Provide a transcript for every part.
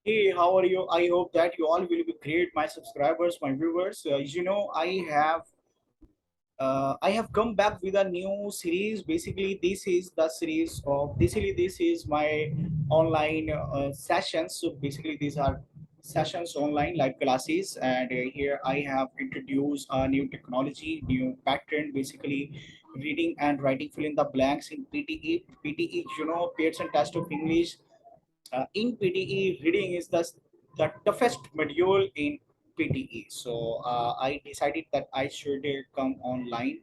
Hey, how are you? I hope that you all will be great, my subscribers, my viewers. I have come back with a new series. Basically, this is the series of basically this is my online sessions. So basically, these are sessions online live classes, and here I have introduced a new technology, new pattern. Basically, reading and writing fill in the blanks in PTE. PTE, Pearson Test of English. In PTE, reading is the toughest module in PTE. So I decided that I should come online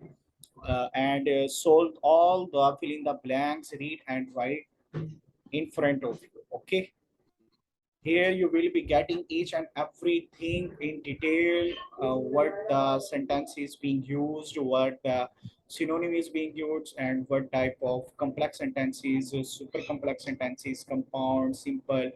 and solve all the fill in the blanks, read and write in front of you. Okay. Here you will be getting each and everything in detail, what the sentence is being used, what the synonym is being used, and what type of complex sentences, super complex sentences, compound, simple,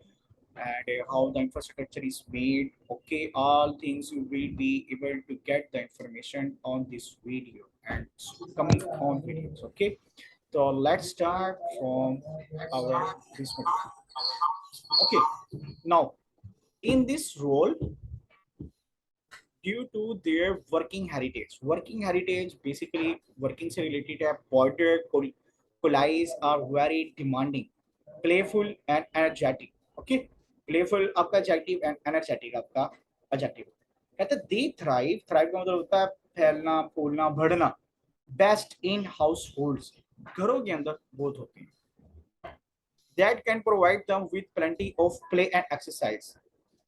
and how the infrastructure is made. Okay, all things you will be able to get the information on this video and coming on videos. Okay, so let's start from our this video. Okay, now in this role, due to their working heritage basically working से related है, border collies are very demanding, playful and energetic. Okay, playful आपका adjective and energetic आपका adjective. कहते हैं they thrive का मतलब होता है फैलना फूलना बढ़ना, best in households, घरों के अंदर बहुत होते हैं, that can provide them with plenty of play and exercise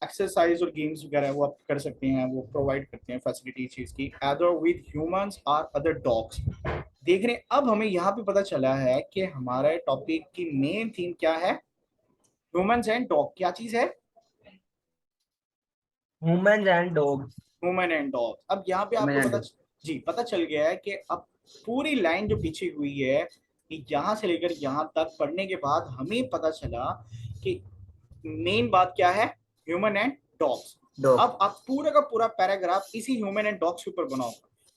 और गेम्स वगैरह वो आप कर सकते हैं, वो प्रोवाइड करते हैं फैसिलिटी चीज की, अदर विद ह्यूमंस और अदर डॉग्स। देख रहे हैं, अब हमें यहाँ पे पता चला है कि हमारे टॉपिक की मेन थीम क्या है, ह्यूमंस एंड डॉग। क्या चीज है? Human and dogs. Human and dog. अब यहाँ पे ह्यूमन आपको एंड पता डॉग। जी पता चल गया है कि अब पूरी लाइन जो पीछे हुई है कि यहाँ से लेकर यहाँ तक पढ़ने के बाद हमें पता चला कि मेन बात क्या है, ह्यूमन एंड डॉग्स। डॉग। अब आप पूरा का पूरा पैराग्राफ इसी ह्यूमन एंड डॉग्स के ऊपर बनाओ,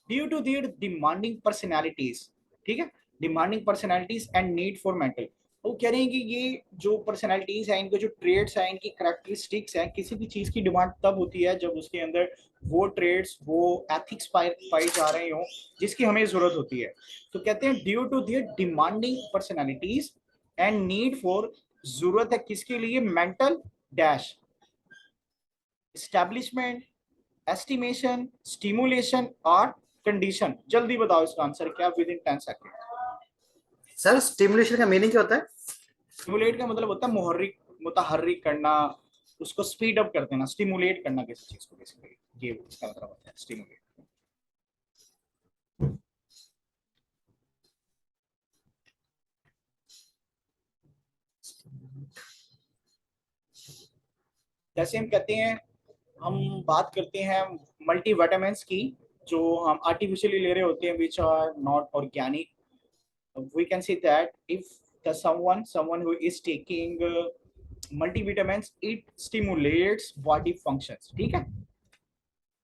due to their demanding personalities. ठीक है, demanding personalities and need for mental. वो कह रहे हैं कि ये जो पर्सनैलिटीज है, इनके जो ट्रेड्स हैं, इनकी करेक्टरिस्टिक्स हैं, किसी भी चीज की डिमांड तब होती है जब उसके अंदर वो ट्रेड्स, वो एथिक्स पाई जा रहे हो जिसकी हमें जरूरत होती है। तो कहते हैं due to their demanding personalities and need for, जरूरत है किसके लिए, mental dash establishment, estimation, stimulation और कंडीशन। जल्दी बताओ इसका आंसर क्या, within 10 second. Sir, stimulation का मीनिंग क्या होता है? स्टिमुलेट का मतलब होता है मुहर्रिक, मुतहर्रिक करना, उसको स्पीड अप कर देना, स्टिमुलेट करना किसी चीज को, बेसिकली ये इसका मतलब होता है स्टिमुलेट। जैसे हम कहते हैं, हम बात करते हैं मल्टीविटामिन्स की, जो हम आर्टिफिशियली ले रहे होते हैं, which are not organic. we can say that if the someone who is taking multivitamins, it stimulates body functions। ठीक है,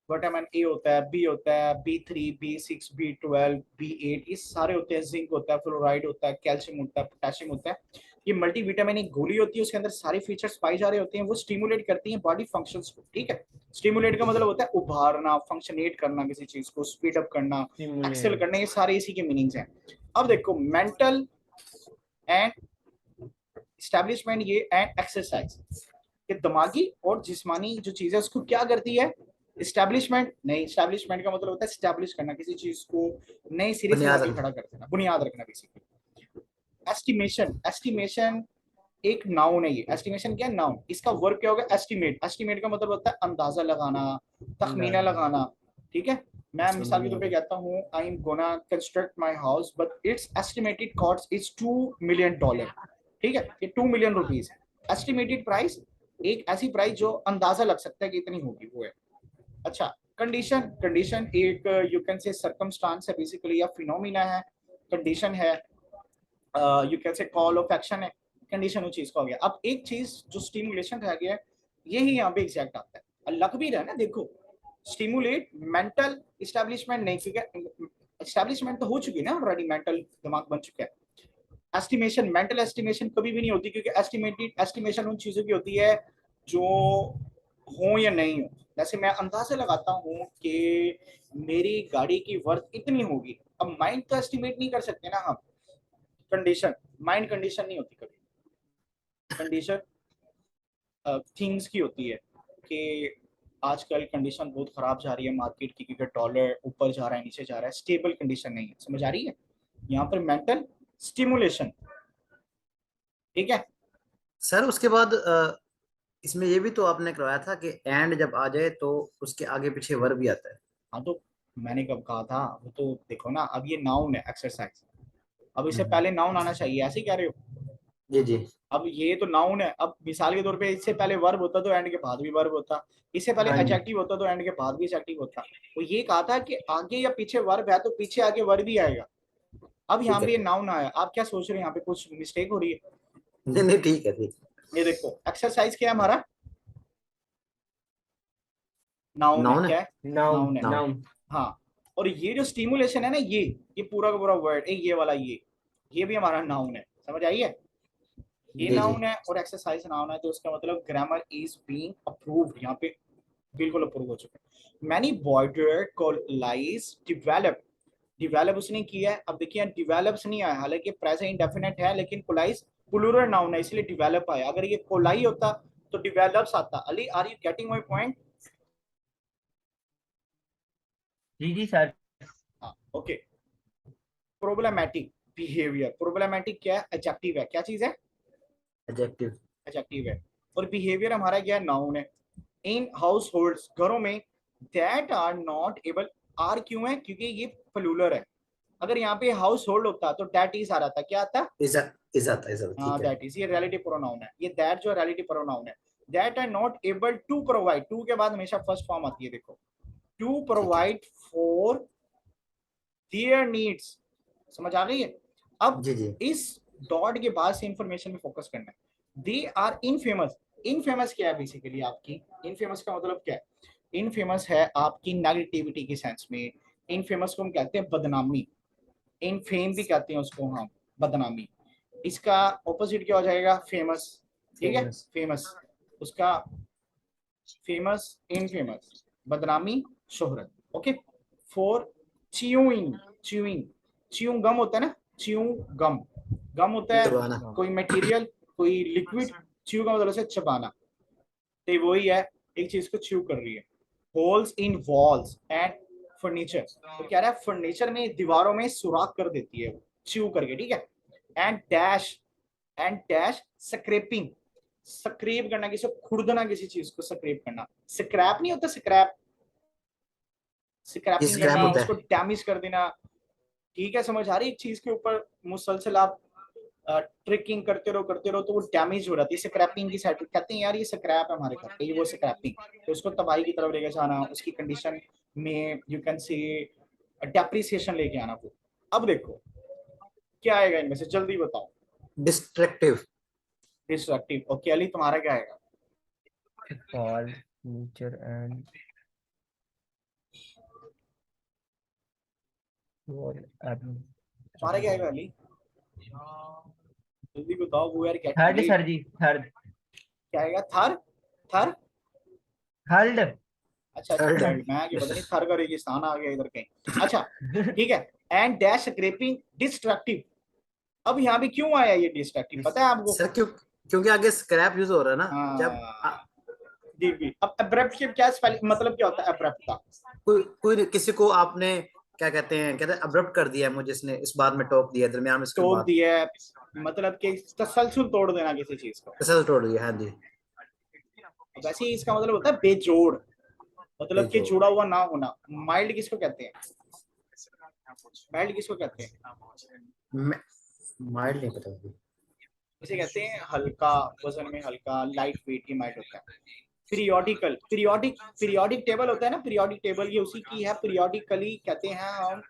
विटामिन ए होता है, बी होता है, B3, B6, B12, B8, ये सारे होते हैं, जिंक होता है, फ्लोराइड होता है, कैल्शियम होता है, पोटेशियम होता है। ये मल्टीविटामिन एक गोली होती है, उसके अंदर सारे फीचर्स पाए जा रहे होते हैं, वो स्टिमुलेट करती हैं बॉडी फंक्शंस को। ठीक है, स्टिमुलेट का मतलब होता है उभारना, फंक्शनेट करना, किसी चीज को स्पीड अप करना, एक्सेल करना, ये सारे इसी के मीनिंग्स हैं। अब देखो, मेंटल एंड एस्टेब्लिशमेंट ये एंड एक्सरसाइज, कि दिमागी और जिस्मानी जो चीज है उसको क्या करती है, इस्टेब्लिशमेंट नहीं, इस्टेब्लिशमेंट का मतलब होता है स्टैब्लिश करना, किसी चीज को नए सिरे से बुनियाद लाके रखना। खड़ा कर देना, बुनियाद रखना बेसिकली। एस्टिमेशन, एस्टिमेशन एक नाउन है, ये एस्टिमेशन क्या है, नाउन। इसका वर्ब क्या होगा, एस्टिमेट। एस्टिमेट का मतलब होता है अंदाजा लगाना, तखमीना लगाना। ठीक है, मैं मिसाल के तौर पे कहता हूँ, I am gonna construct my house but it's estimated cost is $2 million। ठीक है, ये 2 million रुपीज है एस्टिमेटेड प्राइस, एक ऐसी प्राइस जो अंदाजा लग सकता है कि इतनी होगी, वो है। अच्छा, कंडीशन, कंडीशन एक यू कैन से सर्कमस्टांस है बेसिकली, या फिनोमिना है, कंडीशन है, you can say call of action है, कंडीशन उस चीज का हो गया। अब एक चीज जो स्टिमुलेशन रह गया है, यही यहाँ पे एग्जैक्ट आता है, और लग भी रहा है ना, देखो, स्टिमुलेट मेंटल इस्टेब्लिशमेंट नहीं, क्योंकि इस्टेब्लिशमेंट तो हो चुकी है ना ऑलरेडी, मेंटल दिमाग बन चुका है। एस्टिमेशन, मेंटल एस्टिमेशन कभी भी नहीं होती, क्योंकि एस्टिमेटेड एस्टिमेशन उन चीजों की होती है जो हो या नहीं हो। जैसे मैं अंदाजा लगाता हूँ कि मेरी गाड़ी की वर्थ इतनी होगी, अब माइंड तो एस्टिमेट नहीं कर सकते ना हम। कंडीशन, माइंड कंडीशन नहीं होती कभी, कंडीशन थिंग्स की होती है कि आजकल कंडीशन बहुत खराब जा रही है मार्केट की, क्योंकि डॉलर ऊपर जा रहा है नीचे जा रहा है, स्टेबल कंडीशन नहीं है। समझ आ रही है? यहाँ पर मेंटल स्टिमुलेशन, ठीक है। सर उसके बाद इसमें ये भी तो आपने करवाया था कि एंड जब आ जाए तो उसके आगे पीछे वर्ब भी आता है। हाँ तो मैंने कब कहा था, वो तो देखो ना, अब ये नाउन है एक्सरसाइज, अब इससे हम्म, पहले नाउन आना चाहिए, ऐसे ही कह रहे हो। जी जी अब ये तो नाउन है, अब मिसाल के तौर पे इससे पहले वर्ब होता तो एंड के बाद भी वर्ब होता, इससे पहले हाँ जी। एडजेक्टिव होता तो एंड के बाद भी एडजेक्टिव होता। तो ये कहा था कि आगे या पीछे वर्ब है तो पीछे आगे वर्ब भी आएगा। अब यहाँ ठीक है पे ये ठीक। नाउन आया, आप क्या सोच रहे हैं, यहाँ पे कुछ मिस्टेक हो रही है? नहीं नहीं ठीक है ठीक। ये देखो एक्सरसाइज क्या है हमारा, नाउन है, नाउन है। क्या है? नाउन नाउन है। नाउन। नाउन हाँ, और ये जो स्टिमुलेशन है ना, ये पूरा का पूरा वर्ड, ये वाला ये भी हमारा नाउन है। समझ आई है? ये जी जी। नाउन है और एक्सरसाइज नाउन है, तो उसका मतलब ग्रामर इज बीइंग अप्रूव्ड, यहाँ पे बिल्कुल अप्रूव हो चुका है। मैनी बॉर्डर कोलाइज डिवेलप, डिवेलप उसने किया है। अब देखिए डिवेलप्स नहीं आया, हालांकि प्रेजेंट इंडेफिनिट है, लेकिन कोलाइज प्लूरल नाउन है इसलिए डिवेलप आया। अगर ये कोलाई होता तो डिवेलप्स आता। Ali, are you getting my point? जी जी सर। हाँ, ओके। प्रॉब्लमैटिक बिहेवियर, प्रॉब्लमैटिक क्या है? एडजेक्टिव है, क्या चीज है? एडजेक्टिव। एडजेक्टिव है। और बिहेवियर हमारा क्या है? नाउन है। इन हाउस होल्ड, घरों में, that are not able, are क्यों है? क्योंकि ये प्लूरल है। अगर यहाँ पे हाउस होल्ड होता तो दैट इज आ रहा था, क्या आता? इज आता हाँ ठीक है। दैट इज, ये रिलेटिव प्रोनाउन है, ये दैट जो रिलेटिव प्रोनाउन है। That are not able to provide, to के बाद हमेशा फर्स्ट फॉर्म आती है, देखो, टू ठीक है। Provide for their needs. समझ आ गई है? अब जी जी। इस डॉट के बाद से इंफॉर्मेशन में फोकस करना है। दे आर इनफेमस, इनफेमस क्या है बेसिकली आपकी? इनफेमस का मतलब क्या है? इनफेमस है आपकी नेगेटिविटी के सेंस में। इनफेमस को हम कहते हैं बदनामी, इनफेम भी कहते हैं उसको हम, बदनामी। इसका ऑपोजिट क्या हो जाएगा? फेमस, ठीक है, फेमस। फेमस। उसका फेमस, इनफेमस, बदनामी, शोहरत। Okay. For chewing, chewing, chew gum होता है ना, च्यू गम, गम होता है दबाना। कोई मटेरियल, कोई लिक्विड, च्यू का मतलब से चबाना। तो ये वही है, एक चीज को च्यू कर रही है। Holes in walls and furniture, तो कह रहा है फर्नीचर में, दीवारों में सुराख कर देती है वो च्यू करके, ठीक है। And dash, and dash scrapping, scrap करना, किसी को खुरदना, किसी चीज को स्क्रैप करना। स्क्रैप नहीं होता, स्क्रैप, ये स्क्रैपिंग स्क्रैप करना, जी होता उसको है। डैमेज कर देना। ठीक है, समझ आ रही है? एक चीज के ऊपर मुसलसल आप ट्रिकिंग करते रहो तो वो डैमेज हो जाती है, स्क्रैपिंग की साइड कहते हैं यार ये स्क्रैप है हमारे घर पे, ये वो स्क्रैपिंग। तो उसको तबाही की तरफ लेके जाना, उसकी कंडीशन में यू कैन से डेप्रिसिएशन लेके आना वो। अब देखो क्या आएगा इनमें से, जल्दी बताओ। डिस्ट्रक्टिव। डिस्ट्रक्टिव। ओके अली, तुम्हारा क्या आएगा? फॉल नेचर एंड तुम्हारा क्या आएगा अली? जल्दी बताओ, वो यार गेट थर्ड लेट। सर जी, थर्ड। क्या आएगा? थर, थर। थर्ड। अच्छा अच्छा, थर्ड। थर्ड। मैं आगे पता नहीं थर का रेगिस्तान आ गया इधर कहीं। अच्छा, ठीक है। And dash scrapping destructive. अब यहाँ पे क्यों आया ये डिस्ट्रक्टिव, पता है आपको? सर क्योंकि आगे स्क्रैप यूज हो रहा है ना जब हाँ, जी जी। अब अब्रप्ट के क्या स्पेलिंग, मतलब क्या होता है अब्रप्ट का? कोई किसी को आपने क्या कहते हैं अब्रप्ट कर दिया है मुझे, इसने इस बात में टोक दिया दरमियान में इसके टोक बाद। दिया है, मतलब कि तसलसल तोड़ देना किसी चीज को। रिजल्ट तोड़ दिया, हाँ जी। वैसे ही इसका मतलब होता है बेजोड़, मतलब कि भेजो। जुड़ा हुआ ना होना। माइल्ड किसको कहते हैं? माइल्ड किसको कहते हैं? माइल्ड नहीं पता अभी। इसे कहते हैं हल्का, वजन में हल्का, लाइट वेट, ये माइल्ड होता है। पीरियोडिकल, पीरियोडिक, पीरियोडिक टेबल होता है ना, पीरियोडिक टेबल ये उसी की है। पीरियोडिकली कहते हैं हम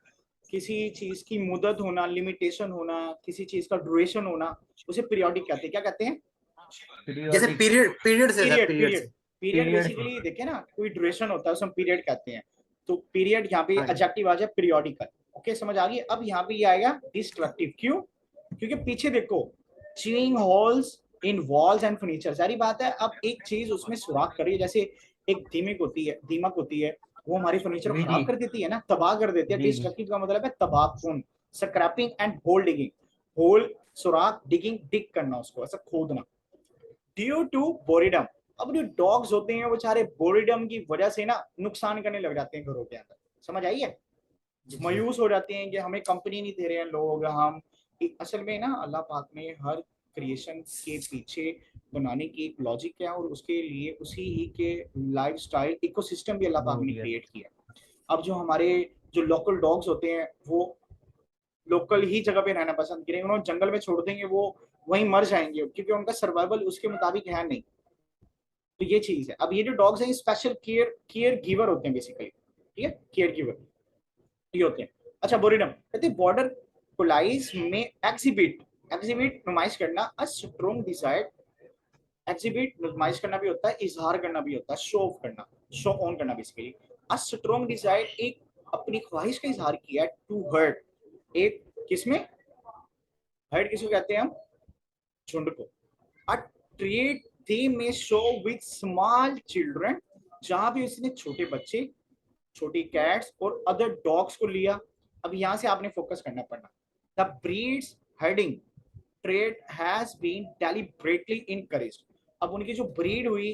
किसी चीज की मुदत होना, लिमिटेशन होना, किसी चीज का ड्यूरेशन होना, उसे पीरियोडिक कहते हैं। क्या कहते हैं? जैसे पीरियोडिक। पीरियड से सर, पीरियड, पीरियड पीरियड, से। पीरियड पीरियड से। बेसिकली देखे ना, कोई ड्यूरेशन होता है उसे हम पीरियड कहते हैं। तो पीरियड यहाँ पे हाँ जी। एडजेक्टिव आ जाए पीरियोडिकल। ओके, समझ आ गई? अब यहाँ पे ये आएगा डिस्ट्रक्टिव, क्यों? क्योंकि पीछे देखो, chewing holes in walls and furniture. सारी बात है, अब एक चीज उसमें सुराख करिए, जैसे एक दीमक होती है, वो हमारी फर्नीचर को जी खराब जी कर देती है ना, तबाह कर देती है। जी जी डिस्ट्रक्टिव का मतलब है तबाहकुन। Scraping and hole digging, hole सुराख, डिगिंग डिग करना, उसको ऐसा खोदना। ड्यू टू बोरिडम, अब जो डॉग्स होते हैं वो बेचारे बोरिडम की वजह से ना नुकसान करने लग जाते हैं घरों के अंदर, समझ आई है? मायूस हो जाते हैं कि हमें कंपनी नहीं दे रहे हैं लोग, हम असल में ना अल्लाह पाक ने हर क्रिएशन के पीछे बनाने की एक लॉजिक है, और उसके लिए उसी ही के लाइफस्टाइल इकोसिस्टम भी अल्लाह पाक बहुत ने ही क्रिएट किया। अब जो हमारे जो लोकल डॉग्स होते हैं वो लोकल ही जगह पे रहना पसंद करेंगे, उन्होंने जंगल में छोड़ देंगे वो वहीं मर जाएंगे, क्योंकि उनका सर्वाइवल उसके मुताबिक है नहीं। तो ये चीज है। अब ये जो डॉग्स हैं स्पेशल केयर गिवर होते हैं बेसिकली, ठीक है, केयर गिवर ये होते हैं। अच्छा, बोरिडम कहते हैं बॉर्डर कोलाइज में एग्जिबिट नुमाइश करना, अ स्ट्रॉन्ग डिजायर। एग्जिबिट नुमाइश करना भी होता है, इजहार करना भी होता है, शो ऑफ करना, शो ऑन करना बेसिकली। अ स्ट्रॉन्ग डिजायर, एक अपनी ख्वाहिश का इजहार किया, टू हर्ट, एक किसमें, हर्ट किसको कहते हैं हम, झुंड को। अ ट्रेड दे में शो विद स्मॉल चिल्ड्रन, जहां भी उसने छोटे बच्चे, छोटी कैट्स और अदर डॉग्स को लिया। अब यहां से आपने फोकस करना पड़ना। The breeds herding trait has been deliberately encouraged, अब उनकी जो ब्रीड हुई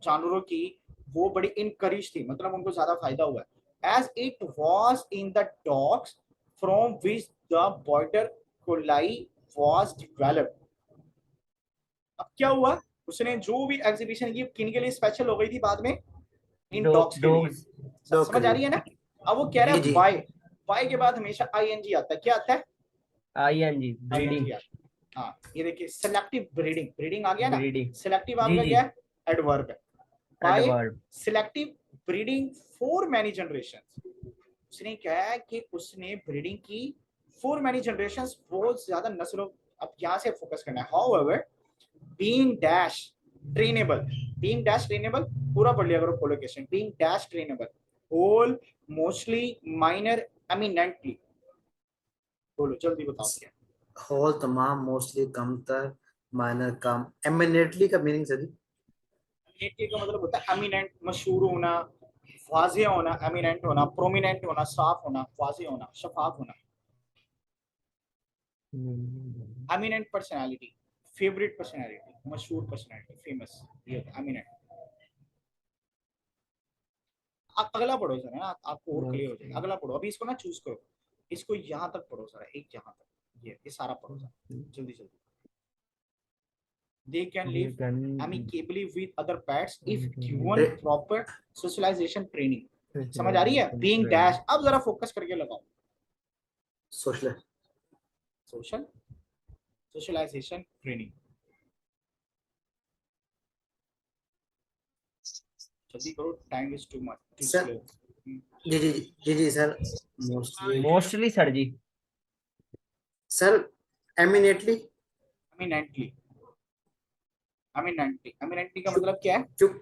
जानवरों की वो बड़ी इनकरेज थी, मतलब उनको ज्यादा फायदा हुआ as it was in the dogs from which the border collie was developed. अब क्या हुआ, उसने जो भी एग्जीबिशन की किन के लिए स्पेशल हो गई थी बाद में, इन डॉग्स के लिए। डॉग्स डॉग के समझ आ रही है लिए। ना? अब वो कह रहा जी है जी। बाय, बाय के बाद हमेशा आईएनजी आता है, क्या आता है, आईएनजी आईएनजी ब्रीडिंग आता है। हाँ ये देखिए, सेलेक्टिव ब्रीडिंग, ब्रीडिंग आ गया ना, ब्रीडिंग सेलेक्टिव जी आपका जी क्या है, एडवर्ब है। By adverb selective breeding for many generation, उसने क्या है कि उसने ब्रीडिंग की फॉर मैनी जनरेशन, बहुत ज्यादा नस्लों। अब यहाँ से फोकस करना है। However being dash trainable, being dash trainable पूरा पढ़ लिया करो collocation, being dash trainable, whole mostly minor eminently, बोलो जल्दी बताओ क्या। होल तमाम, मोस्टली कमतर, माइनर कम, एमिनेटली का मीनिंग सर? एमिनेंटली का मतलब होता है एमिनेंट, मशहूर होना, वाजिया होना, एमिनेंट होना, प्रोमिनेंट होना, साफ होना, वाजिया होना, शफाफ होना। एमिनेंट पर्सनालिटी, फेवरेट पर्सनालिटी, मशहूर पर्सनालिटी, फेमस, ये होता है एमिनेंट। आप अगला पढ़ो सर, है ना, आपको और क्लियर हो जाएगा। अगला पढ़ो, अभी इसको ना चूज करो, इसको यहाँ तक पढ़ो सर, एक यहाँ तक, ये सारा पढ़ो सर, जल्दी जल्दी। They can live amicably with other pets if given proper socialization training। समझ आ रही है? Being dash, अब जरा फोकस करके लगाओ। सोशल। सोशल सोशलाइजेशन ट्रेनिंग, जल्दी करो, time is too much, too sir slow. जी जी जी जी सर। मोस्टली मोस्टली सर जी सर, एमिनेटली। एमिनेंटली, एमिनेंटली का चुप मतलब क्या है? चुप।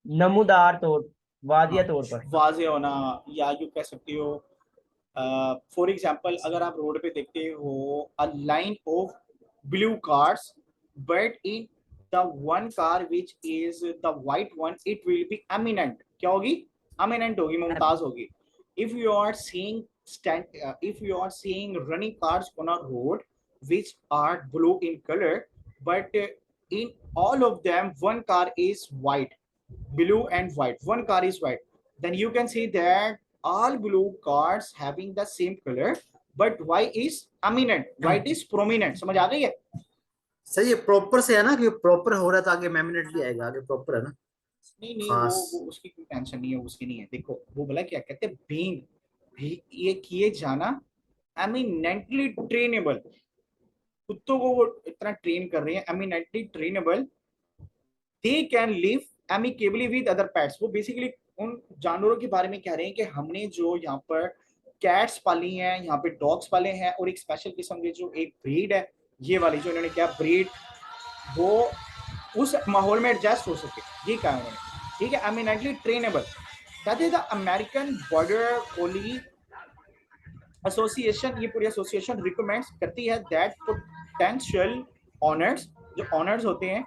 नमूदार तौर हाँ, वाजिया तौर पर वाजे होना, या यू कह सकती हो, फॉर एग्जाम्पल अगर आप रोड पे देखते हो a line of blue cars, but in the one car which is the white one, it will be eminent, क्या होगी, एमिनेंट होगी, मुमताज होगी। If you are seeing if you are seeing running cars on a road which are blue in color, but in all of them one car is white, blue and white, one car is white, then you can see that all blue cars having the same color, but white is eminent, white is prominent। समझ आ गई है? Sir ये proper से है ना, कि proper हो रहा था आगे एमिनेटली आएगा, आगे प्रॉपर है ना। नहीं नहीं, खास। वो उसकी कोई टेंशन नहीं है, उसकी नहीं है। देखो वो बोला क्या कहते हैं, बीइंग भी ये किए जाना, एमिनेंटली ट्रेनेबल, कुत्तों को वो इतना ट्रेन कर रहे हैं, eminently trainable. They can live amicably with other pets, वो बेसिकली उन जानवरों के बारे में कह रहे हैं कि हमने जो यहाँ पर कैट्स पाली हैं, यहाँ पे डॉग्स पाले हैं, और एक स्पेशल किस्म की जो एक ब्रीड है, ये वाली जो इन्होंने क्या ब्रीड, वो उस माहौल में एडजस्ट हो सके, ये कहा उन्होंने, ठीक है। एमिनेंटली ट्रेनेबल, कहते हैं the American border collie association, ये पूरी एसोसिएशन रिकमेंड्स करती है दैट पोटेंशियल ऑनर्स, जो ऑनर्स होते हैं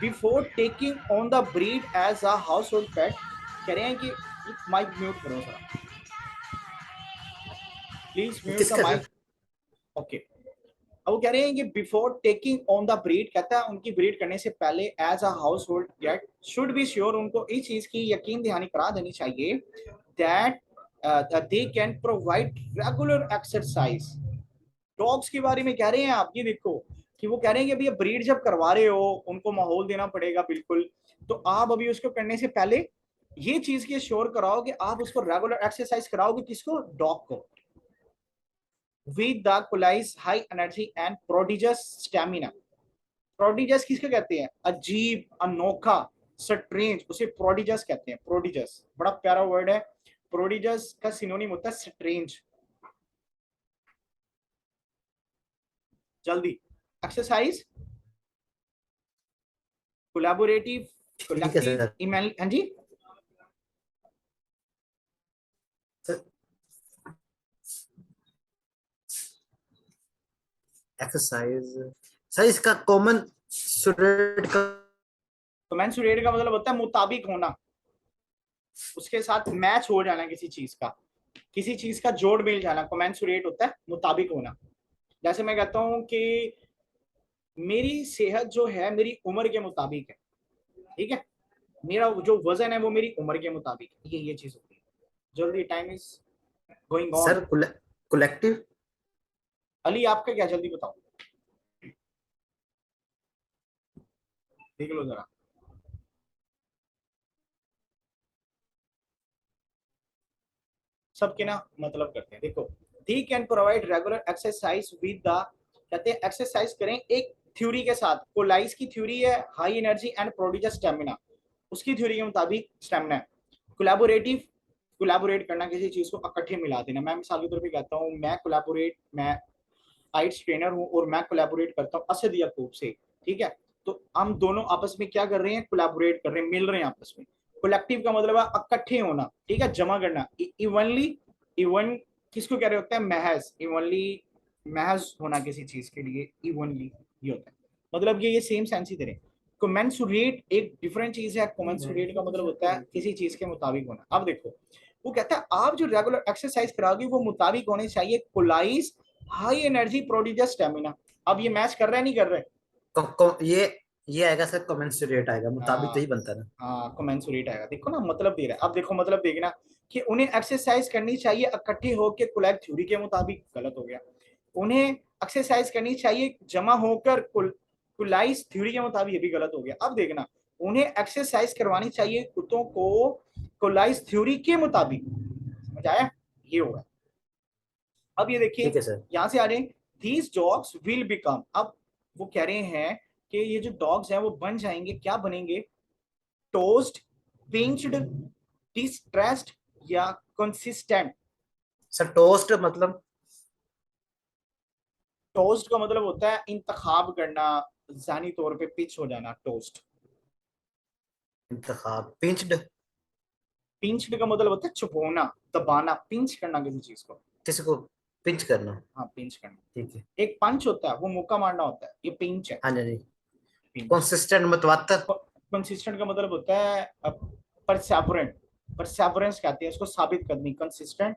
before taking on the breed as a household pet, कह रहे हैं कि माइक म्यूट करो सर, प्लीज म्यूट द किसका माइक। सर? ओके, अब वो कह रहे हैं कि before taking on the breed, कहता है उनकी ब्रीड करने से पहले as a household pet should be sure, उनको इस चीज की यकीन दहानी करा देनी चाहिए that they can provide regular exercise. Dogs के बारे में कह रहे हैं आप, ये देखो कि वो कह रहे हैं कि अभी ब्रीड जब करवा रहे हो उनको माहौल देना पड़ेगा बिल्कुल, तो आप अभी उसको करने से पहले ये चीज की श्योर कराओ कि आप उसको रेगुलर एक्सरसाइज कराओगे, किसको, डॉग को, with the collies high energy and prodigious stamina. Prodigious किसको कहते हैं, अजीब, अनोखा, स्ट्रेंज, उसे प्रोडिजियस कहते हैं। प्रोडिजियस बड़ा प्यारा वर्ड है, प्रोडिजियस का सिनोनिम होता है स्ट्रेंज। जल्दी, एक्सरसाइज, कोलैबोरेटिव, ठीक है कलेक्टिव, सर। हाँ जी, एक्सरसाइज सर, इसका कॉमन स्टूडेंट का कमेंसुरेट का मतलब होता है मुताबिक होना, उसके साथ मैच हो जाना, किसी चीज का, किसी चीज का जोड़ मिल जाना, कमेंसुरेट होता है मुताबिक होना। जैसे मैं कहता हूँ कि मेरी सेहत जो है मेरी उम्र के मुताबिक है, ठीक है, मेरा जो वजन है वो मेरी उम्र के मुताबिक है, ये चीज होती है। जल्दी, time is going on. Sir collective. Ali आपका क्या, जल्दी बताओ, देख लो जरा। सबके ना मतलब करते हैं, देखो, they can provide regular exercise with the, कहते हैं एक्सरसाइज करें एक थ्योरी के साथ। कोलाइस की थ्योरी है high energy and produce stamina, उसकी थ्योरी के मुताबिक स्टेमिना है। कोलैबोरेटिव, कोलैबोरेट करना, किसी चीज को इकट्ठे मिला देना। मैं मिसाल के तौर पे कहता हूँ मैं आइट्स ट्रेनर हूँ और मैं कोलैबोरेट करता हूँ असद याकूब से, ठीक है, तो हम दोनों आपस में क्या कर रहे हैं, कोलैबोरेट कर रहे हैं, मिल रहे हैं आपस में। कलेक्टिव का मतलब है इकट्ठे होना, ठीक है, जमा करना, इवनली, इवन किसको कह रहे होते हैं, महज, इवनली, महज होना किसी चीज के लिए, इवनली ये होता है, मतलब ये सेम सेंस ही दे रहे हैं। कमेंसुरेट एक डिफरेंट चीज है, कमेंसुरेट का मतलब होता है किसी चीज के मुताबिक होना। अब देखो, वो कहता है आप जो रेगुलर एक्सरसाइज कराओगे वो मुताबिक होने चाहिए कोलाइस हाई एनर्जी प्रोड्यूस स्टेमिना। अब ये मैच कर रहा है, नहीं कर रहे? ये आएगा सर, कमेंसुरेट आएगा, मुताबिक तो ही बनता है ना। हाँ कमेंसुरेट आएगा, देखो ना मतलब दे रहा है। अब देखो मतलब देखना कि उन्हें एक्सरसाइज करनी चाहिए इकट्ठे होकर कुलैब थ्योरी के मुताबिक, गलत हो गया। उन्हें एक्सरसाइज करनी चाहिए जमा होकर कुलाइस थ्योरी के मुताबिक, ये भी गलत हो गया। अब देखना, उन्हें एक्सरसाइज करवानी चाहिए कुत्तों को कुलाइस थ्योरी के मुताबिक, समझ आया, ये होगा। अब ये देखिए, ठीक है सर। यहां से आ रहे, these dogs will become, अब वो कह रहे हैं कि ये जो डॉग्स हैं वो बन जाएंगे, क्या बनेंगे, टोस्ट, पिंच्ड, डिस्ट्रेस्ड या कंसिस्टेंट। सर टोस्ट मतलब? टोस्ट का मतलब होता है इंतखाब करना, जानी तौर पे पिच हो जाना, टोस्ट। इंतखाब, पिंच्ड। पिंच्ड का मतलब होता है चुभोना, दबाना, पिंच करना किसी चीज को। किसी को पिंच करना। हाँ पिंच करना। ठीक है। एक पंच होता है वो मुक्का मारना होता है, ये पिंच है, हाँ जी, हाँ जी। पिंच। कंसिस्टेंट, मुतवातर। कंसिस्टेंट का मतलब होता है परसेवरेंट, परसेवरेंस कहते हैं उसको, साबित कदमी, कंसिस्टेंट,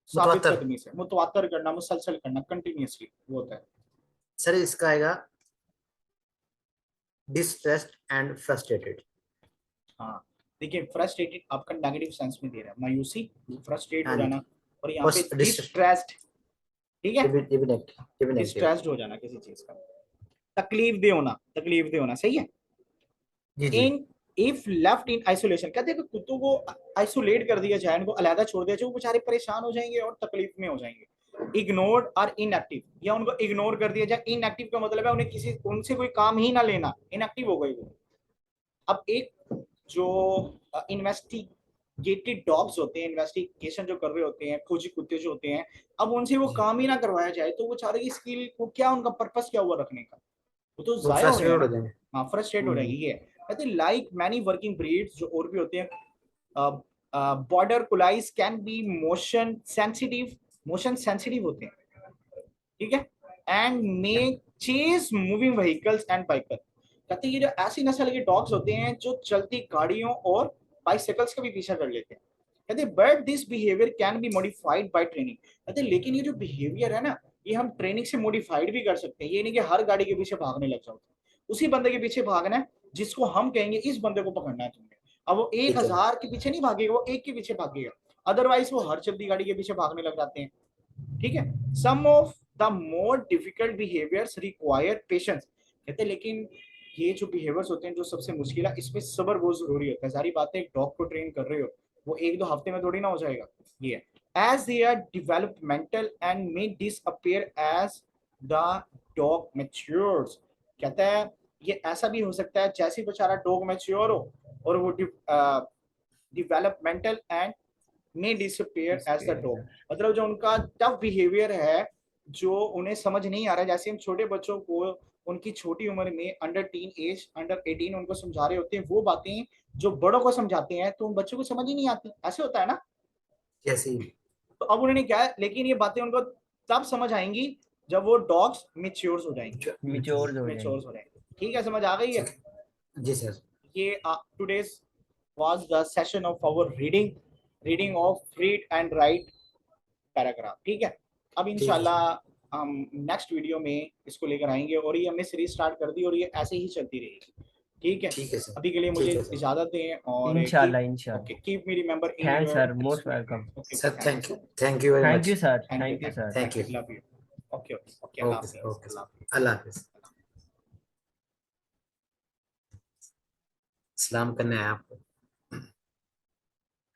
साबित मुतवातर। कदमी से, मुतवातर करना, मुसलसल करना, कंटिन्यूअसली, वो होता है। सर इसका आएगा डिस्ट्रेस्ड एंड फ्रस्ट्रेटेड। हाँ देखिए, फ्रस्ट्रेटेड आपका नेगेटिव सेंस में दे रहा है, मायूसी, फ्रस्ट्रेट हो हाँ जी। जाना, और यहाँ पे डिस्ट्रेस, डिस्ट्रेस्ड, ठीक है, ये भी नेगेटिव, ये भी नेगेटिव। डिस्ट्रेस्ड हो जाना किसी चीज का, तकलीफ दे होना, तकलीफ दे होना, सही है। जी जी। In if left in isolation, कहते हैं कि कुत्तों को आइसोलेट कर दिया जाए, इनको अलहदा छोड़ दिया जाए, वो बेचारे परेशान हो जाएंगे और तकलीफ में हो जाएंगे। इग्नोर्ड और इनएक्टिव, या उनको इग्नोर कर दिया जाए। इनएक्टिव का मतलब है उन्हें किसी, उनसे कोई काम ही ना लेना, इनएक्टिव हो गई वो। अब एक जो इन्वेस्टिगेटेड डॉग्स होते हैं, इन्वेस्टिगेशन जो कर रहे होते हैं, खोजी कुत्ते जो होते हैं, अब उनसे वो काम ही ना करवाया जाए तो वो बेचारे की स्किल को क्या, उनका पर्पस क्या हुआ रखने का, वो तो वो जाया हो गया फ्रस्ट्रेटेड ना। हो जाएंगे। हाँ फ्रस्ट्रेट हो जाएगी ये। कहते हैं लाइक मैनी वर्किंग ब्रीड्स, जो और भी होते हैं, border collies can be motion sensitive, motion sensitive होते हैं, ठीक है, and may chase moving vehicles and biker. कहते हैं ये जो ऐसी नस्ल के डॉग्स होते हैं जो चलती गाड़ियों और बाइसाइकिल्स का भी पीछा कर लेते हैं। कहते हैं but this behaviour can be modified by training. कहते हैं लेकिन ये जो बिहेवियर है ना, ये हम ट्रेनिंग से मॉडिफाइड भी कर सकते हैं। ये नहीं कि हर गाड़ी के पीछे भागने लग जाओ, उसी बंदे के पीछे भागना है जिसको हम कहेंगे इस बंदे को पकड़ना है तुमने। अब वो ठीक है। 1000 के पीछे नहीं भागेगा, वो एक के पीछे भागेगा, अदरवाइज वो हर चलती गाड़ी के पीछे भागने लग जाते हैं। ठीक है। Some of the more difficult behaviours require patience. कहते हैं लेकिन ये जो बिहेवियर्स होते हैं जो सबसे मुश्किल है, इसमें सब्र बहुत जरूरी होता है। सारी बातें एक डॉग को ट्रेन कर रहे हो, वो एक दो हफ्ते में थोड़ी ना हो जाएगा। ये as they are developmental and may disappear as the dog matures. कहता है ये ऐसा भी हो सकता है जैसे ही बेचारा डॉग मैच्योर हो और वो developmental and may disappear as the dog। मतलब जो उनका टफ बिहेवियर है, जो उन्हें समझ नहीं आ रहा है, जैसे हम छोटे बच्चों को उनकी छोटी उम्र में अंडर 18 उनको समझा रहे होते हैं, वो बातें जो बड़ों को समझाते हैं तो उन बच्चों को समझ ही नहीं आती। ऐसे होता है ना। जैसे तो अब उन्होंने क्या है, लेकिन ये बातें उनको तब समझ आएंगी जब वो डॉग्स मेच्योर हो जाएंगे। मिच्योर हो मेच्योर जाएंगे। हो जाएंगे। ठीक है, समझ आ गई है। जी सर। ये today's was the session of our reading of read and write paragraph. ठीक है। अब ठीक है इंशाल्लाह हम नेक्स्ट वीडियो में इसको लेकर आएंगे और ये हमने सीरीज स्टार्ट कर दी और ये ऐसे ही चलती रहेगी। ठीक है। ठीक है सर। अभी के लिए मुझे ठीक है सर। इजाजत दें और इंशाल्लाह ओके, इंशाल्लाह। Keep me remember in thanks your sir, most welcome. Okay, sir thank you very thank much. You sir, thank you, thank you sir. Thank you, thank you. Love you. Okay okay okay, Allah okay sir. हाफिज़, okay अल्लाह sir. हाफिज़। अल्लाह हाफिज। सलाम करना है आपको।